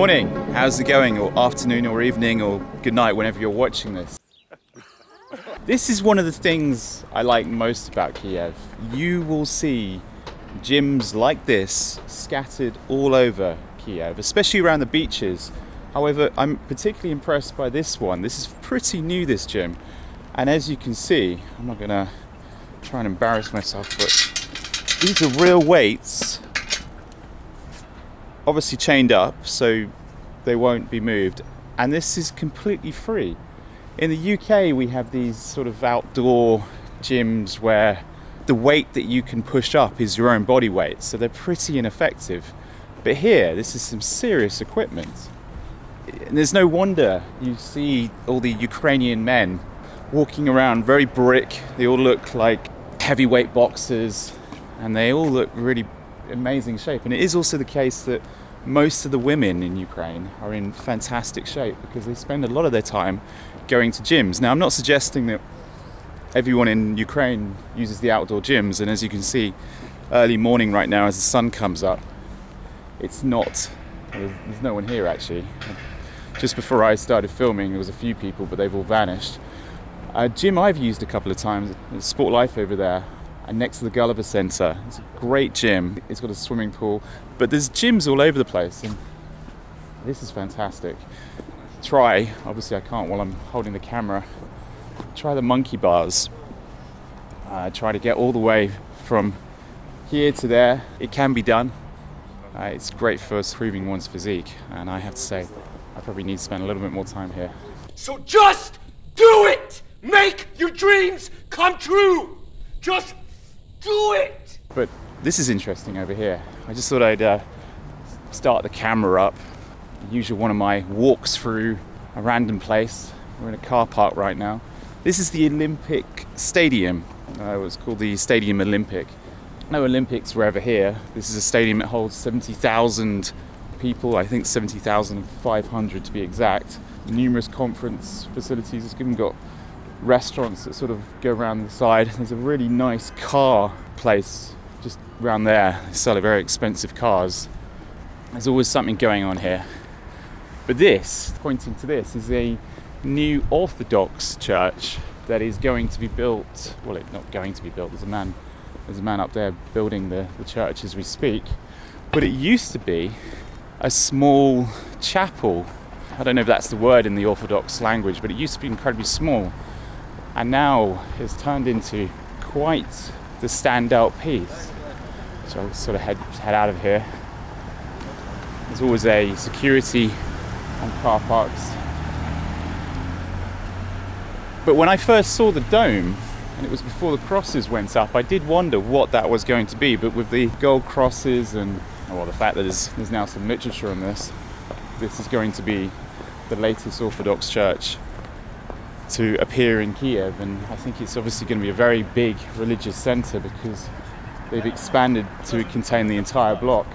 morning, how's it going? Or afternoon or evening or good night whenever you're watching this. This is one of the things I like most about Kyiv. You will see gyms like this scattered all over Kyiv, especially around the beaches. However, I'm particularly impressed by this one. This is pretty new, this gym. And as you can see, I'm not gonna try and embarrass myself, but these are real weights, obviously chained up so they won't be moved. And this is completely free. In the UK, we have these sort of outdoor gyms where the weight that you can push up is your own body weight, so they're pretty ineffective. But here, this is some serious equipment. And there's no wonder you see all the Ukrainian men walking around very brick. They all look like heavyweight boxers, and they all look really amazing shape. And it is also the case that most of the women in Ukraine are in fantastic shape because they spend a lot of their time going to gyms. Now, I'm not suggesting that everyone in Ukraine uses the outdoor gyms, and as you can see, early morning right now as the sun comes up, it's not, there's no one here actually. Just before I started filming, there was a few people, but they've all vanished. A gym I've used a couple of times, is Sport Life over there, and next to the Gulliver Centre. It's a great gym. It's got a swimming pool, but there's gyms all over the place, and this is fantastic. Obviously I can't while I'm holding the camera, try the monkey bars. Try to get all the way from here to there. It can be done. It's great for improving one's physique, and I have to say, I probably need to spend a little bit more time here. So just do it! Make your dreams come true! Just do it! But this is interesting over here. I just thought I'd start the camera up. Usually one of my walks through a random place. We're in a car park right now. This is the Olympic Stadium. It was called the Stadium Olympic. No Olympics were ever here. This is a stadium that holds 70,000 people, I think 70,500 to be exact. Numerous conference facilities. It's even got restaurants that sort of go around the side. There's a really nice car place just around there. They sell very expensive cars. There's always something going on here. But this, pointing to this, is a new Orthodox church that is going to be built. Well, it's not going to be built. There's a man up there building the church as we speak. But it used to be a small chapel. I don't know if that's the word in the Orthodox language, but it used to be incredibly small. And now it's turned into quite the standout piece. So I'll sort of head out of here. There's always a security on car parks. But when I first saw the dome, and it was before the crosses went up, I did wonder what that was going to be. But with the gold crosses and the fact that there's now some literature on this is going to be the latest Orthodox church to appear in Kyiv, and I think it's obviously going to be a very big religious centre because they've expanded to contain the entire block.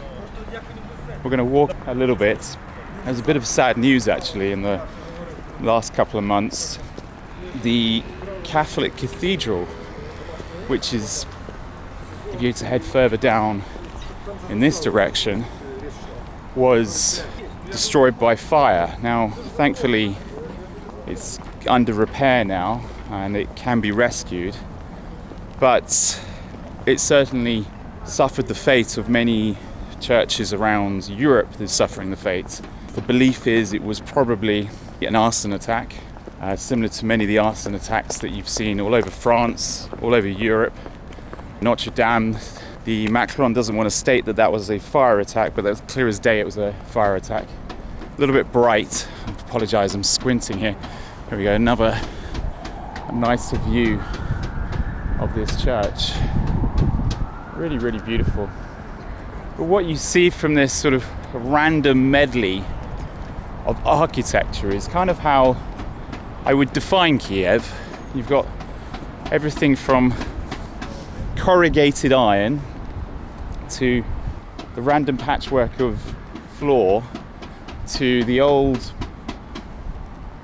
We're going to walk a little bit. There's a bit of sad news actually in the last couple of months. The Catholic Cathedral, which is, if you were to head further down in this direction, was destroyed by fire. Now, thankfully, it's under repair now and it can be rescued, but it certainly suffered the fate of many churches around Europe that's suffering the fate. The belief is it was probably an arson attack, similar to many of the arson attacks that you've seen all over France, all over Europe. Notre Dame, the Macron doesn't want to state that was a fire attack, but that's clear as day it was a fire attack. A little bit bright. I apologise, I'm squinting here. Here we go, another nicer view of this church. Really, really beautiful. But what you see from this sort of random medley of architecture is kind of how I would define Kyiv. You've got everything from corrugated iron to the random patchwork of floor to the old,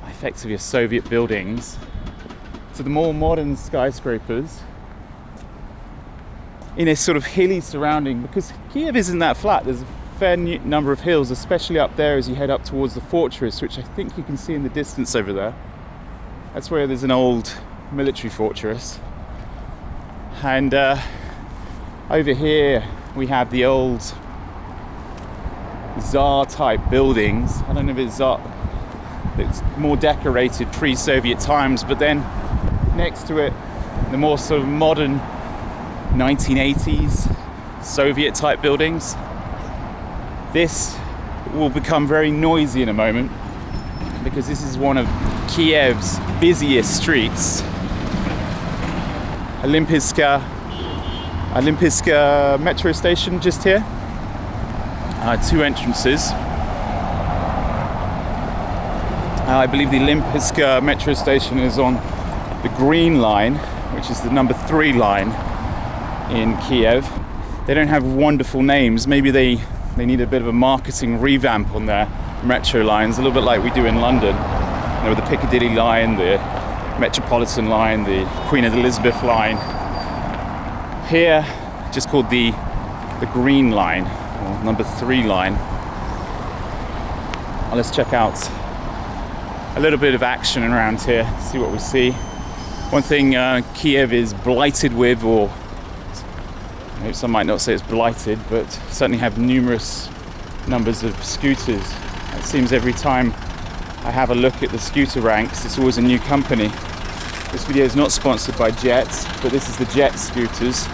effectively Soviet buildings, to the more modern skyscrapers in a sort of hilly surrounding, because Kyiv isn't that flat. There's a fair number of hills, especially up there as you head up towards the fortress, which I think you can see in the distance over there. That's where there's an old military fortress. And over here we have the old Tsar type buildings. I don't know if it's Tsar, it's more decorated pre-Soviet times, but then next to it the more sort of modern 1980s Soviet type buildings. This will become very noisy in a moment because this is one of Kiev's busiest streets. Olimpiiska metro station just here. Two entrances. I believe the Olimpiiska metro station is on the green line, which is the number 3 line in Kiev. They don't have wonderful names. Maybe they need a bit of a marketing revamp on their metro lines, a little bit like we do in London. You know, the Piccadilly line, the Metropolitan line, the Queen Elizabeth line. Here, just called the green line, or number 3 line. Well, let's check out a little bit of action around here, see what we see. One thing Kiev is blighted with, or maybe some might not say it's blighted, but certainly have numerous numbers of scooters. It seems every time I have a look at the scooter ranks, it's always a new company. This video is not sponsored by Jet, but this is the Jet scooters.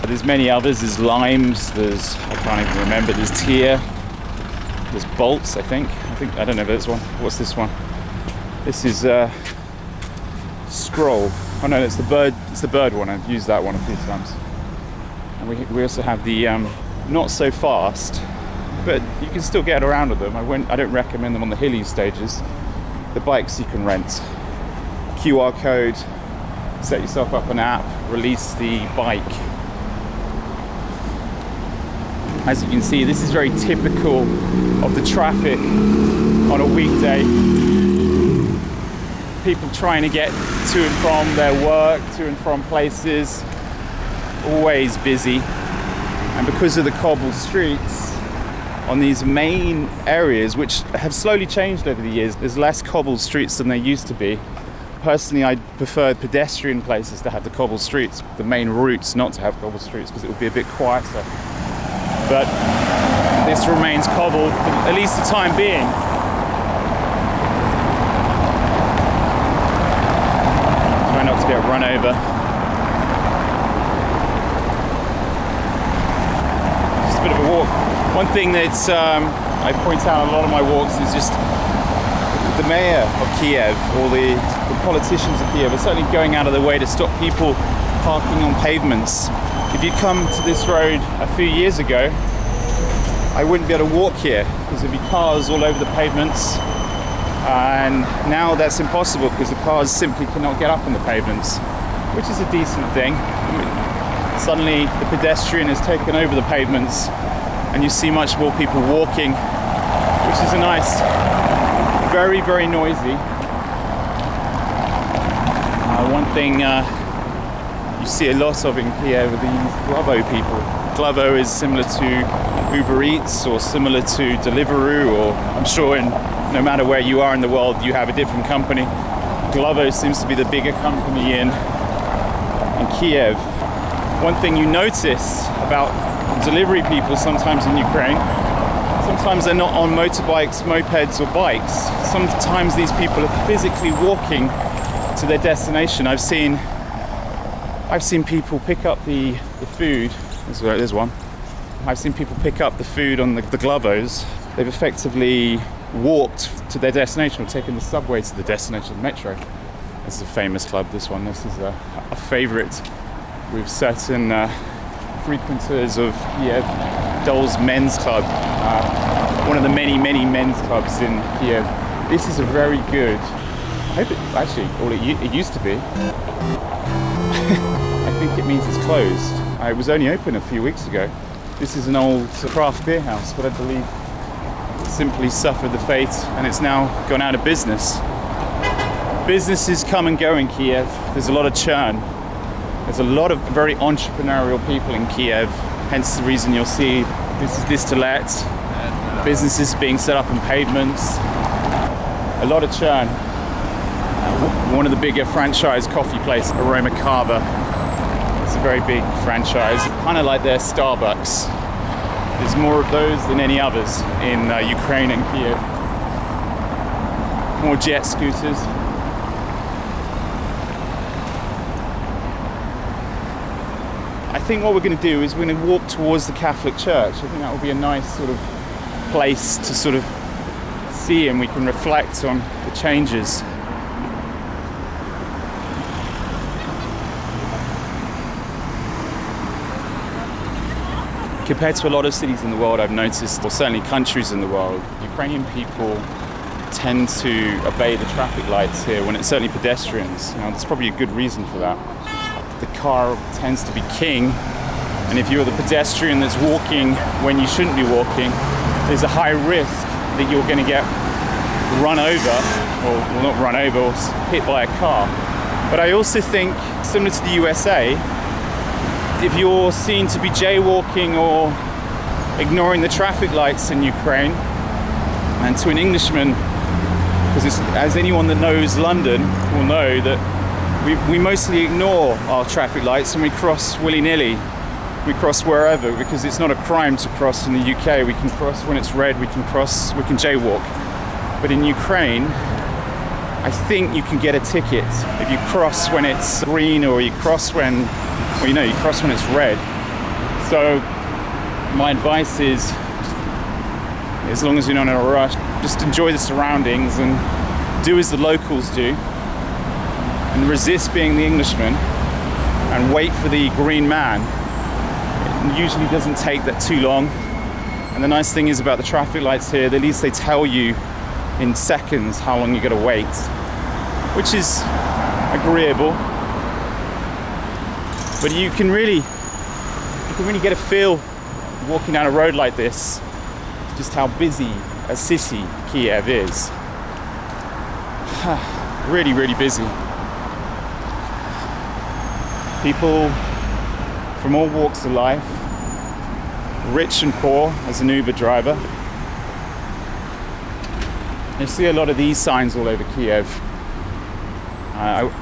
There's many others. There's Limes, there's, I can't even remember, there's Tier, there's Bolts, I don't know this one. What's this one? This is Scroll. Oh no, it's the bird one. I've used that one a few times. And we also have the not so fast, but you can still get around with them. I don't recommend them on the hilly stages. The bikes you can rent. QR code, set yourself up an app, release the bike. As you can see, this is very typical of the traffic on a weekday. People trying to get to and from their work, to and from places, always busy. And because of the cobbled streets on these main areas, which have slowly changed over the years, there's less cobbled streets than there used to be. Personally, I prefer pedestrian places to have the cobbled streets, the main routes not to have cobbled streets, because it would be a bit quieter. But this remains cobbled for at least the time being. Try not to get run over. Just a bit of a walk. One thing that I point out a lot of my walks is just the mayor of Kiev, or the politicians of Kiev, are certainly going out of their way to stop people parking on pavements. If you come to this road a few years ago, I wouldn't be able to walk here because there'd be cars all over the pavements, and now that's impossible because the cars simply cannot get up on the pavements, which is a decent thing. Suddenly the pedestrian has taken over the pavements and you see much more people walking, which is a nice, very, very noisy. One thing you see a lot of in Kiev are these Glovo people. Glovo is similar to Uber Eats or similar to Deliveroo, or I'm sure no matter where you are in the world, you have a different company. Glovo seems to be the bigger company in Kiev. One thing you notice about delivery people sometimes in Ukraine, sometimes they're not on motorbikes, mopeds or bikes. Sometimes these people are physically walking to their destination. I've seen people pick up the food. There's one. I've seen people pick up the food on the Glovos. They've effectively walked to their destination, or taken the subway to the destination, the metro. This is a famous club, this one. This is a favourite with certain frequenters of Kiev. Dol's Men's Club, one of the many, many men's clubs in Kiev. This is a very good, I hope it actually, or it used to be. I think it means it's closed. It was only open a few weeks ago. This is an old craft beer house, but I believe it simply suffered the fate and it's now gone out of business. Businesses come and go in Kiev. There's a lot of churn. There's a lot of very entrepreneurial people in Kiev, hence the reason you'll see This to let. Businesses being set up on pavements. A lot of churn. One of the bigger franchise coffee places, Aroma Cava. It's a very big franchise, kind of like their Starbucks. There's more of those than any others in Ukraine and Kyiv. More jet scooters. I think what we're going to do is we're going to walk towards the Catholic Church. I think that will be a nice sort of place to sort of see, and we can reflect on the changes. Compared to a lot of cities in the world, I've noticed, or certainly countries in the world, Ukrainian people tend to obey the traffic lights here when it's certainly pedestrians. You know, there's probably a good reason for that. The car tends to be king, and if you're the pedestrian that's walking when you shouldn't be walking, there's a high risk that you're going to get run over, or well, not run over, or hit by a car. But I also think, similar to the USA, if you're seen to be jaywalking or ignoring the traffic lights in Ukraine, and to an Englishman, because as anyone that knows London will know, that we mostly ignore our traffic lights and we cross willy-nilly. We cross wherever, because it's not a crime to cross in the UK. We can cross when it's red, we can jaywalk. But in Ukraine, I think you can get a ticket if you cross when it's green, or you cross when, well, you cross when it's red. So my advice is, as long as you're not in a rush, just enjoy the surroundings and do as the locals do, and resist being the Englishman and wait for the green man. It usually doesn't take that too long. And the nice thing is about the traffic lights here, at least they tell you in seconds how long you're going to wait, which is agreeable. But you can really get a feel walking down a road like this, just how busy a city Kyiv is. Really, really busy. People from all walks of life, rich and poor, as an Uber driver. You see a lot of these signs all over Kyiv.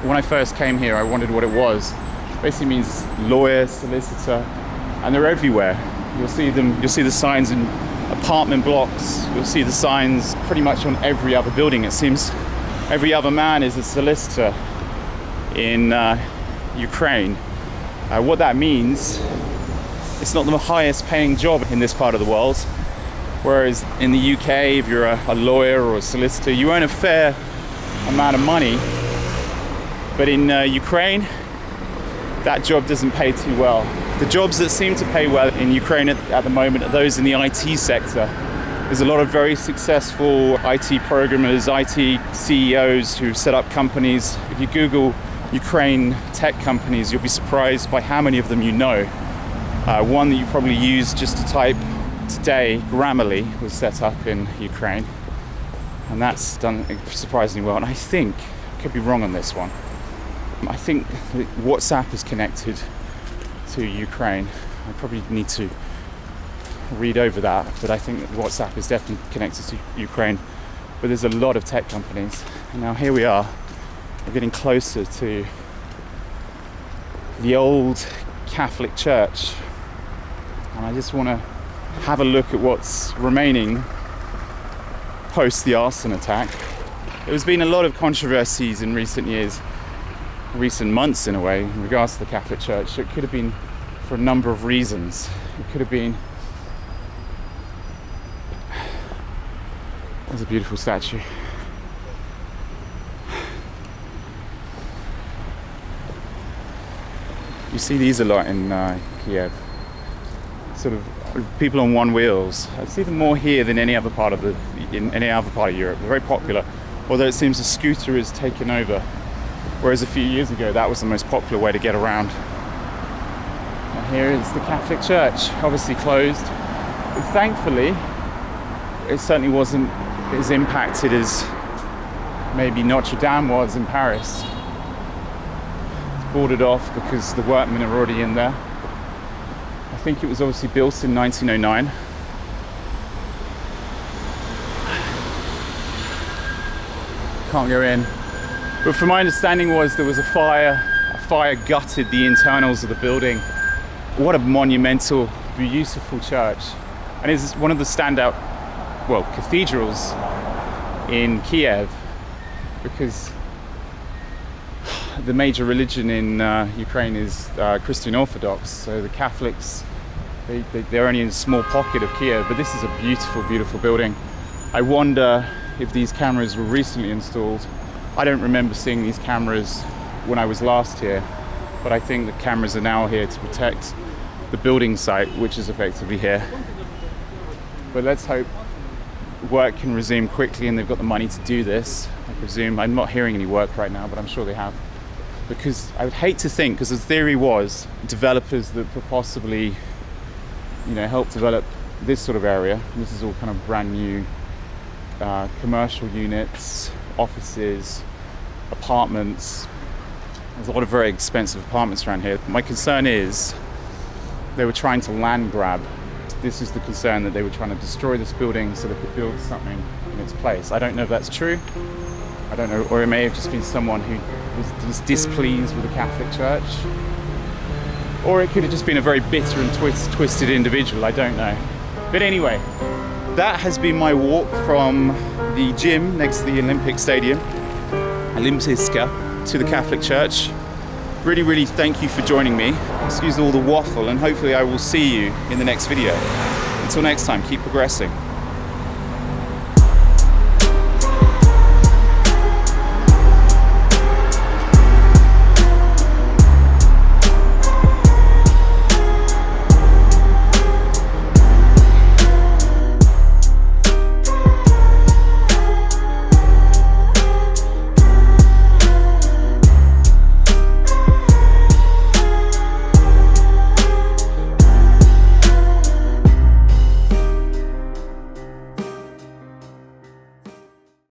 When I first came here, I wondered what it was. It basically means lawyer, solicitor, and they're everywhere. You'll see the signs in apartment blocks. You'll see the signs pretty much on every other building. It seems every other man is a solicitor in Ukraine. What that means, it's not the highest paying job in this part of the world. Whereas in the UK, if you're a lawyer or a solicitor, you earn a fair amount of money. But in Ukraine, that job doesn't pay too well. The jobs that seem to pay well in Ukraine at the moment are those in the IT sector. There's a lot of very successful IT programmers, IT CEOs who set up companies. If you Google Ukraine tech companies, you'll be surprised by how many of them you know. One that you probably use just to type today, Grammarly, was set up in Ukraine, and that's done surprisingly well. And I think, I could be wrong on this one, I think that WhatsApp is connected to Ukraine. I probably need to read over that, but I think that WhatsApp is definitely connected to Ukraine. But there's a lot of tech companies. And now here we are. We're getting closer to the old Catholic Church, and I just want to have a look at what's remaining post the Arson attack. There's been a lot of controversies in recent years, recent months in a way, in regards to the Catholic Church. It could have been for a number of reasons. It could have been, there's a beautiful statue. You see these a lot in Kyiv, sort of people on one wheels. I see them more here than in any other part of Europe. They're very popular, although it seems a scooter is taken over, whereas a few years ago that was the most popular way to get around. And here is the Catholic Church, obviously closed, but thankfully it certainly wasn't as impacted as maybe Notre Dame was in Paris. Boarded off because the workmen are already in there. I think it was obviously built in 1909. can't go in. But from my understanding was there was a fire gutted the internals of the building. What a monumental, beautiful church. And it's one of the standout, well, cathedrals in Kyiv, because the major religion in Ukraine is Christian Orthodox. So the Catholics, they're only in a small pocket of Kyiv, but this is a beautiful, beautiful building. I wonder if these cameras were recently installed. I don't remember seeing these cameras when I was last here, but I think the cameras are now here to protect the building site, which is effectively here. But let's hope work can resume quickly and they've got the money to do this, I presume. I'm not hearing any work right now, but I'm sure they have. Because I would hate to think, because the theory was developers that could possibly, help develop this sort of area. This is all kind of brand new commercial units, offices, apartments. There's a lot of very expensive apartments around here. My concern is they were trying to land grab. This is the concern, that they were trying to destroy this building so they could build something in its place. I don't know if that's true. I don't know, or it may have just been someone who was displeased with the Catholic Church. Or it could have just been a very bitter and twisted individual, I don't know. But anyway, that has been my walk from the gym next to the Olympic Stadium, Olimpiiska, to the Catholic Church. Really, really thank you for joining me. Excuse all the waffle, and hopefully I will see you in the next video. Until next time, keep progressing.